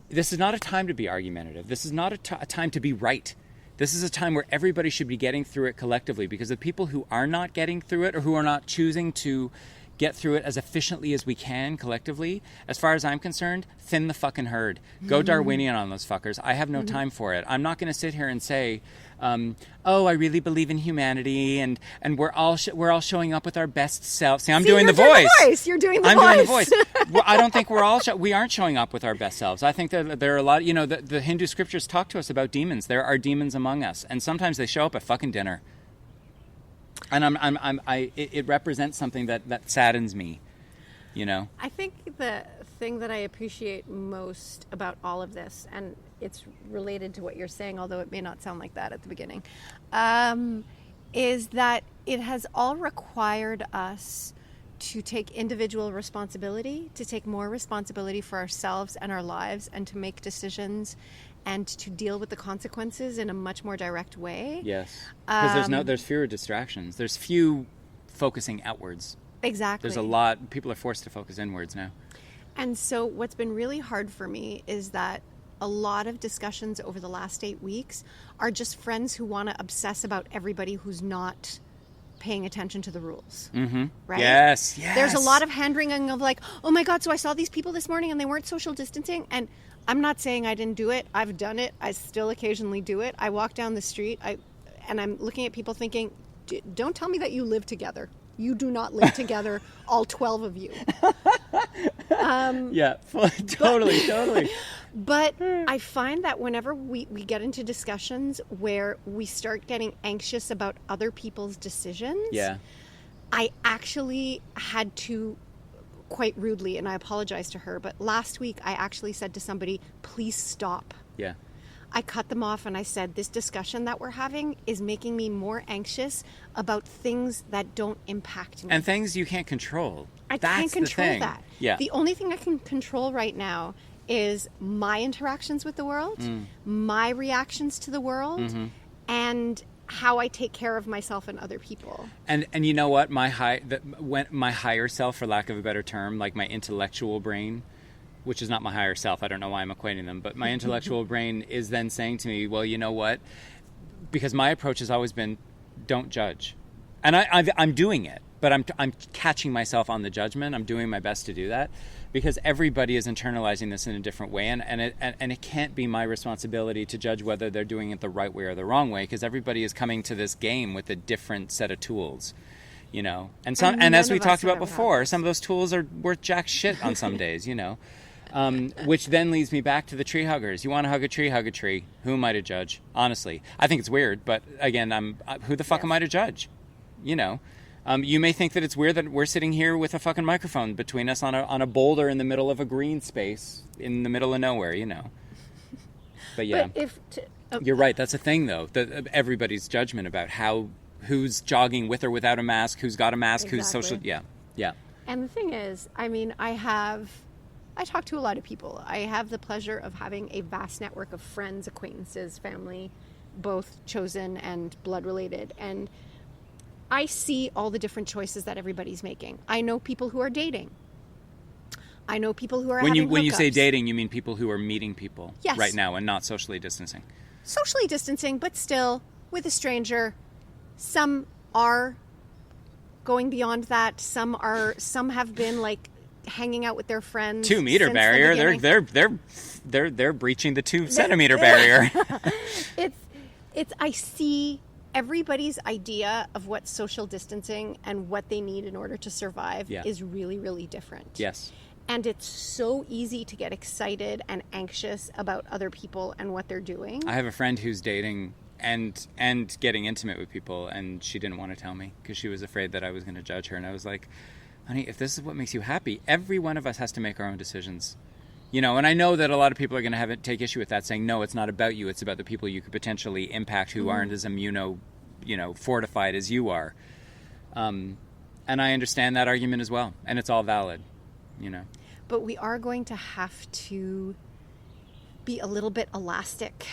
This is not a time to be argumentative. This is not a time to be right. This is a time where everybody should be getting through it collectively, because the people who are not getting through it, or who are not choosing to get through it as efficiently as we can collectively, as far as I'm concerned, thin the fucking herd. Go Darwinian on those fuckers. I have no time for it. I'm not going to sit here and say, I really believe in humanity, and we're all showing up with our best selves. See, I'm doing the voice. You're doing the voice. I'm doing the voice. Well, I don't think we aren't showing up with our best selves. I think that there are a lot. The Hindu scriptures talk to us about demons. There are demons among us, and sometimes they show up at fucking dinner. And it represents something that saddens me, I think the thing that I appreciate most about all of this, and it's related to what you're saying, although it may not sound like that at the beginning, is that it has all required us to take individual responsibility, to take more responsibility for ourselves and our lives, and to make decisions and to deal with the consequences in a much more direct way. Yes, because there's fewer distractions. There's few focusing outwards. Exactly. There's a lot. People are forced to focus inwards now. And so what's been really hard for me is that a lot of discussions over the last 8 weeks are just friends who want to obsess about everybody who's not paying attention to the rules. Mm-hmm. Right? Yes. There's a lot of hand-wringing of like, oh my God, so I saw these people this morning and they weren't social distancing. And I'm not saying I didn't do it. I've done it. I still occasionally do it. I walk down the street and I'm looking at people thinking, don't tell me that you live together. You do not live together, all 12 of you. Yeah, totally. But I find that whenever we get into discussions where we start getting anxious about other people's decisions, I actually had to, quite rudely, and I apologize to her, but last week I actually said to somebody, please stop. Yeah. I cut them off and I said, this discussion that we're having is making me more anxious about things that don't impact me. And things you can't control. I can't control that. Yeah. The only thing I can control right now is my interactions with the world, my reactions to the world, and how I take care of myself and other people. And you know what? My higher self, for lack of a better term, like my intellectual brain, which is not my higher self. I don't know why I'm equating them, but my intellectual brain is then saying to me, well, you know what? Because my approach has always been, don't judge. And I'm doing it, but I'm catching myself on the judgment. I'm doing my best to do that because everybody is internalizing this in a different way. And it can't be my responsibility to judge whether they're doing it the right way or the wrong way, because everybody is coming to this game with a different set of tools. And as we talked about before, some of those tools are worth jack shit on some days, which then leads me back to the tree huggers. You want to hug a tree. Who am I to judge? Honestly, I think it's weird, but again, who the fuck am I to judge? You may think that it's weird that we're sitting here with a fucking microphone between us on a boulder in the middle of a green space in the middle of nowhere, But yeah, you're right. That's a thing, though. Everybody's judgment about who's jogging with or without a mask, who's got a mask, who's social. Yeah. And the thing is, I talk to a lot of people. I have the pleasure of having a vast network of friends, acquaintances, family, both chosen and blood related. And I see all the different choices that everybody's making. I know people who are dating. I know people who are having hookups. When you say dating, you mean people who are meeting people yes. right now and not socially distancing. Socially distancing, but still with a stranger. Some are going beyond that. Some have been like hanging out with their friends. 2 meter since barrier. the beginning. They're breaching the 2 centimeter barrier. I see everybody's idea of what social distancing and what they need in order to survive is really, really different. Yes. And it's so easy to get excited and anxious about other people and what they're doing. I have a friend who's dating and getting intimate with people, and she didn't want to tell me because she was afraid that I was going to judge her. And I was like, honey, if this is what makes you happy, every one of us has to make our own decisions. And I know that a lot of people are going to take issue with that, saying, no, it's not about you. It's about the people you could potentially impact who aren't as fortified as you are. And I understand that argument as well. And it's all valid, But we are going to have to be a little bit elastic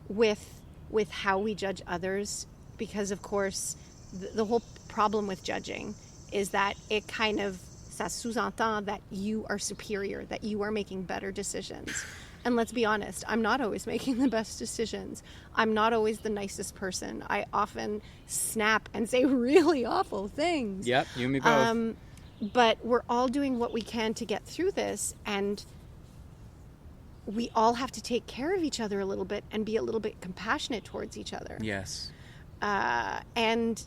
with how we judge others. Because, of course, the whole problem with judging is that it kind of ça sous-entend that you are superior, that you are making better decisions. And let's be honest, I'm not always making the best decisions. I'm not always the nicest person. I often snap and say really awful things. Yep, you and me both. But we're all doing what we can to get through this, and we all have to take care of each other a little bit and be a little bit compassionate towards each other. Yes. And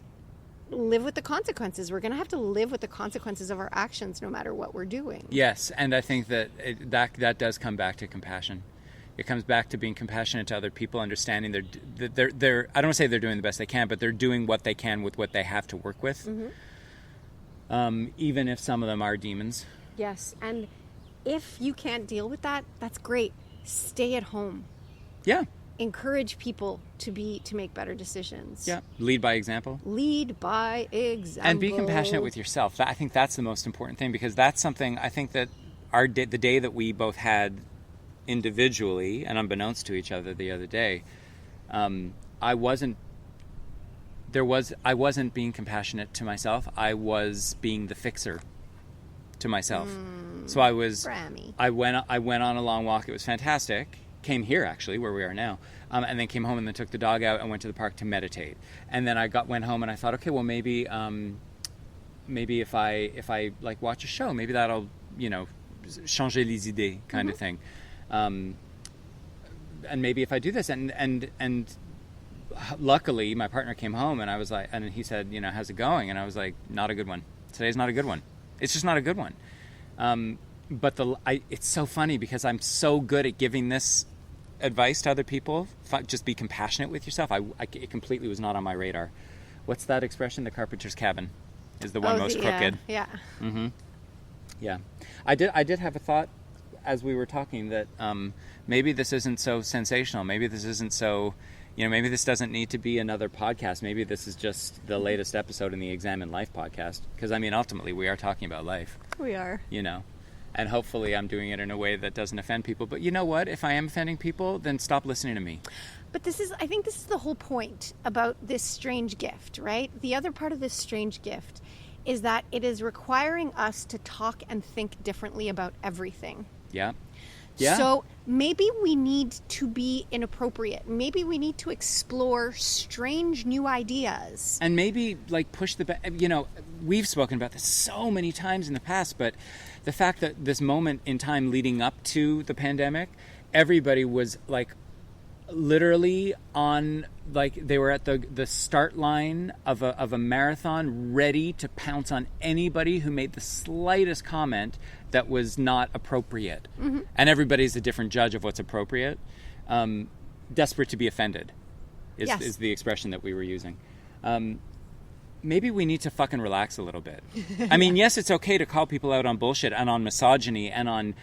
live with the consequences. We're going to have to live with the consequences of our actions no matter what we're doing. Yes, and I think that that does come back to compassion. It comes back to being compassionate to other people, understanding they're I don't want to say they're doing the best they can, but they're doing what they can with what they have to work with. Mm-hmm. Even if some of them are demons. Yes, and if you can't deal with that, that's great. Stay at home. Yeah. Encourage people to make better decisions. Yeah. Lead by example. Lead by example. And be compassionate with yourself. I think that's the most important thing, because that's something I think that the day that we both had individually and unbeknownst to each other the other day, I wasn't being compassionate to myself. I was being the fixer to myself. So I went on a long walk. It was fantastic. Came here actually, where we are now, and then came home and then took the dog out and went to the park to meditate. And then went home and I thought, okay, well maybe if I like watch a show, maybe that'll changer les idées kind of thing. And maybe if I do this, and luckily my partner came home and I was like, and he said, how's it going? And I was like, not a good one. Today's not a good one. It's just not a good one. But it's so funny because I'm so good at giving this advice to other people. Just be compassionate with yourself. It completely was not on my radar. What's that expression? The carpenter's cabin is the one most crooked. Yeah. Mm-hmm. Yeah. I did have a thought as we were talking that maybe this isn't so sensational. Maybe this isn't so, maybe this doesn't need to be another podcast. Maybe this is just the latest episode in the Examine Life podcast. Because, ultimately we are talking about life. We are. And hopefully I'm doing it in a way that doesn't offend people. But you know what? If I am offending people, then stop listening to me. But I think this is the whole point about this strange gift, right? The other part of this strange gift is that it is requiring us to talk and think differently about everything. Yeah. Yeah. So maybe we need to be inappropriate. Maybe we need to explore strange new ideas. And maybe push we've spoken about this so many times in the past, but the fact that this moment in time leading up to the pandemic, everybody was literally on, they were at the start line of a marathon, ready to pounce on anybody who made the slightest comment that was not appropriate. Mm-hmm. And everybody's a different judge of what's appropriate. Desperate to be offended is the expression that we were using. Maybe we need to fucking relax a little bit. Yes, it's okay to call people out on bullshit and on misogyny and on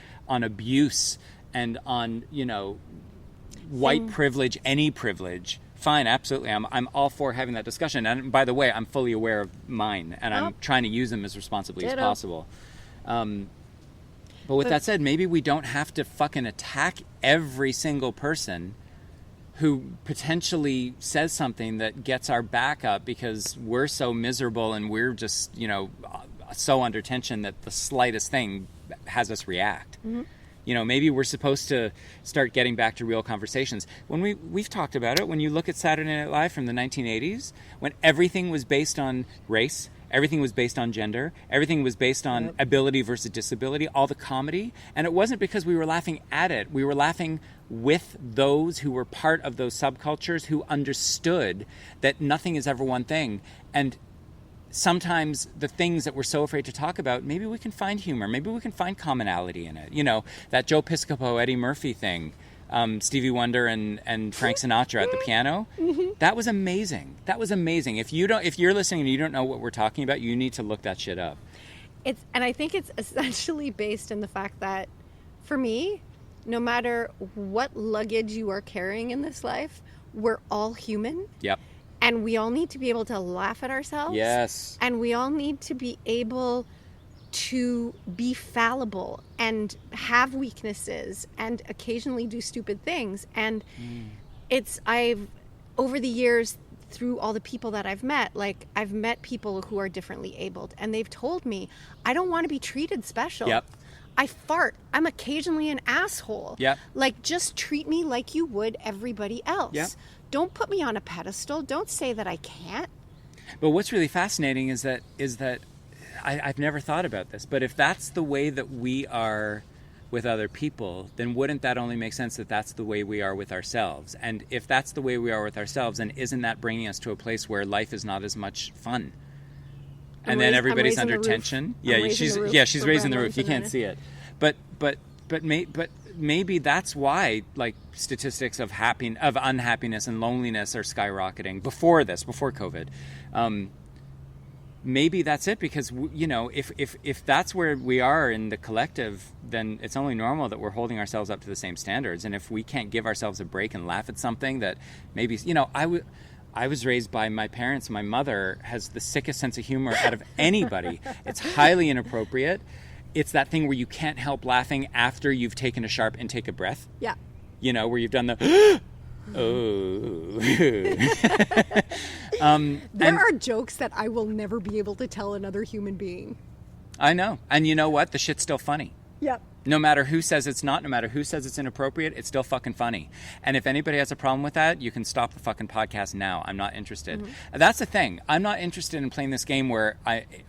abuse and on, white privilege, any privilege. Fine, absolutely. I'm all for having that discussion. And by the way, I'm fully aware of mine, and I'm trying to use them as responsibly as possible. But with that said, maybe we don't have to fucking attack every single person who potentially says something that gets our back up because we're so miserable and we're just, so under tension that the slightest thing has us react. Mm-hmm. You know, maybe we're supposed to start getting back to real conversations. When we've talked about it, when you look at Saturday Night Live from the 1980s, when everything was based on race, everything was based on gender, everything was based on ability versus disability, all the comedy. And it wasn't because we were laughing at it. We were laughing with those who were part of those subcultures who understood that nothing is ever one thing. And sometimes the things that we're so afraid to talk about, maybe we can find humor, maybe we can find commonality in it. You know, that Joe Piscopo, Eddie Murphy thing, Stevie Wonder and Frank Sinatra at the piano. That was amazing. That was amazing. If you're listening and you don't know what we're talking about, you need to look that shit up. And I think it's essentially based in the fact that, for me, no matter what luggage you are carrying in this life, we're all human. Yep. And we all need to be able to laugh at ourselves. Yes. And we all need to be able to be fallible and have weaknesses and occasionally do stupid things. And over the years, through all the people that I've met, like, I've met people who are differently abled, and they've told me, I don't want to be treated special. Yep. I fart. I'm occasionally an asshole. Yep. Like, just treat me like you would everybody else. Yep. Don't put me on a pedestal. Don't say that I can't. But what's really fascinating is that I've never thought about this, but if that's the way that we are with other people, then wouldn't that only make sense that that's the way we are with ourselves? And if that's the way we are with ourselves, then isn't that bringing us to a place where life is not as much fun? And then everybody's under tension. Yeah, she's raising the roof. You can't see it, but maybe that's why, like, statistics of unhappiness and loneliness are skyrocketing before COVID. Maybe that's it, because, you know, if that's where we are in the collective, then it's only normal that we're holding ourselves up to the same standards. And if we can't give ourselves a break and laugh at something that maybe, you know, I was raised by my parents. My mother has the sickest sense of humor out of anybody. It's highly inappropriate. It's that thing where you can't help laughing after you've taken a sharp intake of breath. Yeah. You know, where you've done the oh. There are jokes that I will never be able to tell another human being. I know. And you know what? The shit's still funny. Yep. No matter who says it's not, no matter who says it's inappropriate, it's still fucking funny. And if anybody has a problem with that, you can stop the fucking podcast now. I'm not interested. Mm-hmm. That's the thing. I'm not interested in playing this game where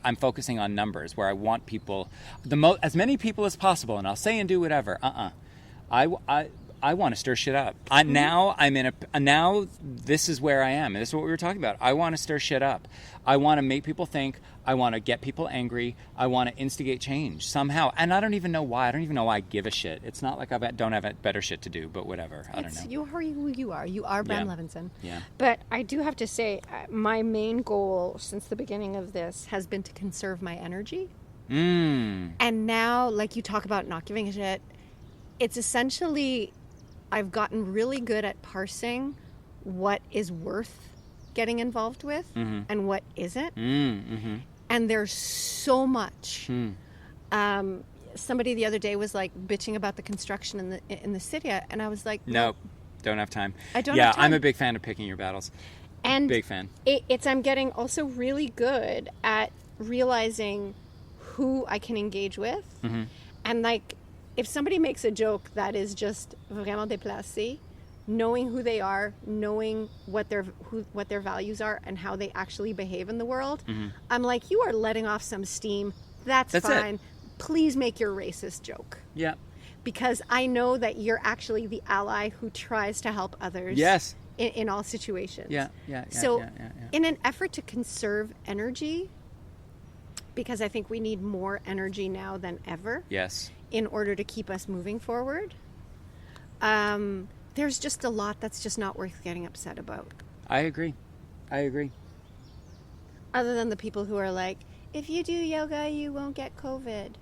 I'm focusing on numbers, where I want people, as many people as possible, and I'll say and do whatever. I want to stir shit up. Now this is where I am. This is what we were talking about. I want to stir shit up. I want to make people think. I want to get people angry. I want to instigate change somehow. And I don't even know why. I don't even know why I give a shit. It's not like I don't have better shit to do, but whatever. I don't know. You are who you are. You are Bram Levinson. Yeah. But I do have to say, my main goal since the beginning of this has been to conserve my energy. And now, like, you talk about not giving a shit, it's essentially, I've gotten really good at parsing what is worth getting involved with and what isn't. And there's so much. Somebody the other day was like bitching about the construction in the city, and I was like, nope, don't have time. I don't have time. I'm a big fan of picking your battles. And big fan. I'm getting also really good at realizing who I can engage with. And, like, if somebody makes a joke that is just vraiment déplacé, knowing who they are, knowing what their values are and how they actually behave in the world, I'm like, you are letting off some steam. That's fine. Please make your racist joke. Yeah. Because I know that you're actually the ally who tries to help others. Yes. In all situations. Yeah. So, in an effort to conserve energy, because I think we need more energy now than ever. Yes. In order to keep us moving forward. There's just a lot that's just not worth getting upset about. I agree. Other than the people who are like, if you do yoga, you won't get COVID.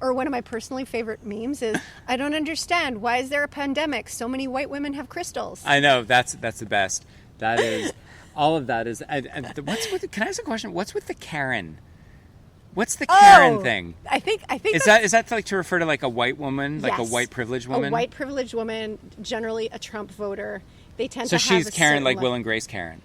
Or one of my personally favorite memes is, I don't understand. Why is there a pandemic? So many white women have crystals. I know. That's the best. That is, all of that is, can I ask a question? What's with the Karen? What's the Karen thing? I think is that like to refer to like a white woman, like a white privileged woman? A white privileged woman, generally a Trump voter. They tend to have. So she's Karen, like Will and Grace Karen.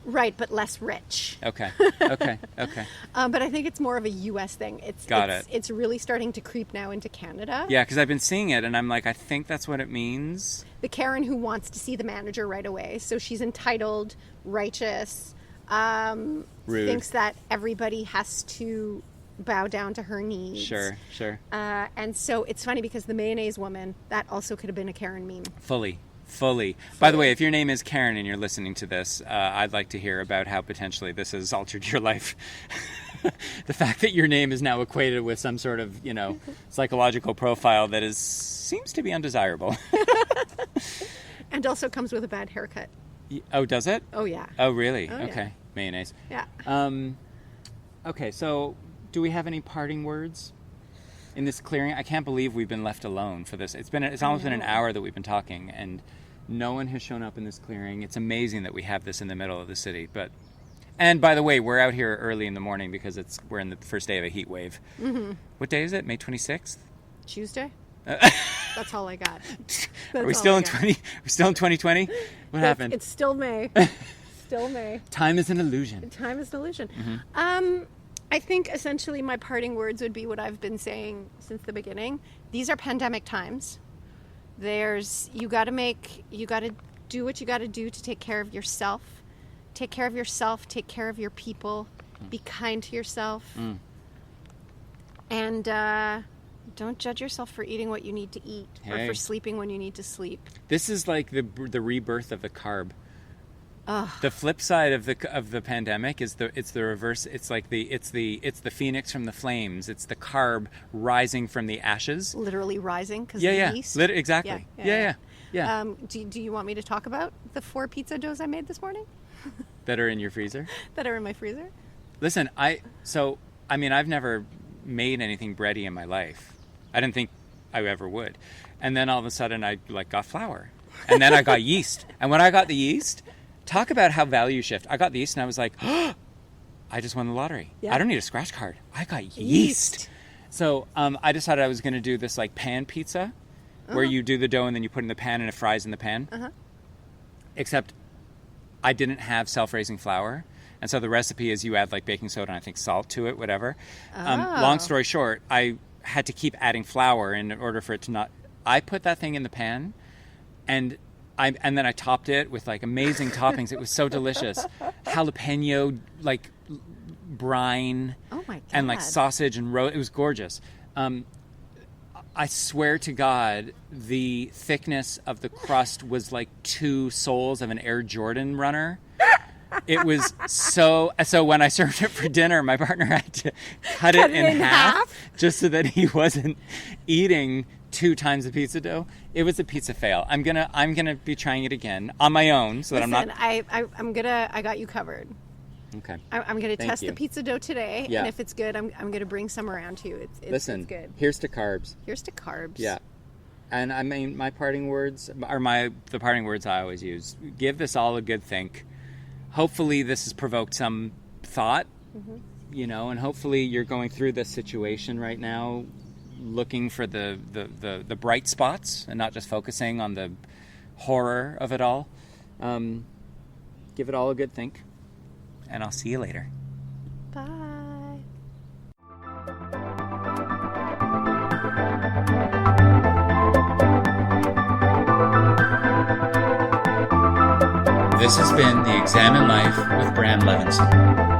Right, but less rich. Okay. But I think it's more of a U.S. thing. It's really starting to creep now into Canada. Yeah, because I've been seeing it, and I'm like, I think that's what it means. The Karen who wants to see the manager right away. So she's entitled, righteous, Rude. thinks that everybody has to bow down to her needs. Sure. And so it's funny because the mayonnaise woman, that also could have been a Karen meme. Fully. By the way, if your name is Karen and you're listening to this, I'd like to hear about how potentially this has altered your life. The fact that your name is now equated with some sort of, psychological profile that seems to be undesirable. And also comes with a bad haircut. Oh, does it? Oh, yeah. Oh, really? Oh, okay. Yeah. Mayonnaise. Yeah. Okay, so do we have any parting words in this clearing? I can't believe we've been left alone for this. It's almost been an hour that we've been talking, and no one has shown up in this clearing. It's amazing that we have this in the middle of the city. And by the way, we're out here early in the morning because we're in the first day of a heat wave. Mm-hmm. What day is it? May 26th? Tuesday? That's all I got. Are we still in 2020? What happened? It's still May. Still May. Time is an illusion. Time is an illusion. Mm-hmm. I think essentially my parting words would be what I've been saying since the beginning. These are pandemic times. You got to do what you got to do to take care of yourself. Take care of yourself, take care of your people, be kind to yourself. And don't judge yourself for eating what you need to eat or for sleeping when you need to sleep. This is like the rebirth of the carb. The flip side of the pandemic is it's the reverse. It's like it's the phoenix from the flames. It's the carb rising from the ashes. Literally rising because of yeast. Exactly. Yeah. Do you want me to talk about the 4 pizza doughs I made this morning? That are in your freezer? That are in my freezer. Listen, I've never made anything bready in my life. I didn't think I ever would. And then all of a sudden I got flour. And then I got yeast. And when I got the yeast, talk about how value shift. I got the yeast and I was like, oh, I just won the lottery. Yeah. I don't need a scratch card. I got yeast. So I decided I was going to do this pan pizza where you do the dough and then you put it in the pan and it fries in the pan. Except I didn't have self-raising flour. And so the recipe is you add baking soda and I think salt to it, whatever. Long story short, I had to keep adding flour in order for it to not... I put that thing in the pan and then I topped it with amazing toppings. It was so delicious. Jalapeno, brine. Oh my God. And sausage and it was gorgeous. I swear to God, the thickness of the crust was like 2 soles of an Air Jordan runner. It was so when I served it for dinner, my partner had to cut it in half just so that he wasn't eating 2 times the pizza dough. It was a pizza fail. I'm gonna be trying it again on my own so that I'm not. I got you covered. Okay. I'm gonna test the pizza dough today, and if it's good, I'm gonna bring some around to you. It's good. Here's to carbs. Yeah. And I mean, my parting words are the parting words I always use. Give this all a good think. Hopefully this has provoked some thought, and hopefully you're going through this situation right now looking for the bright spots and not just focusing on the horror of it all. Give it all a good think, and I'll see you later. Bye. This has been the Examine Life with Bram Levinson.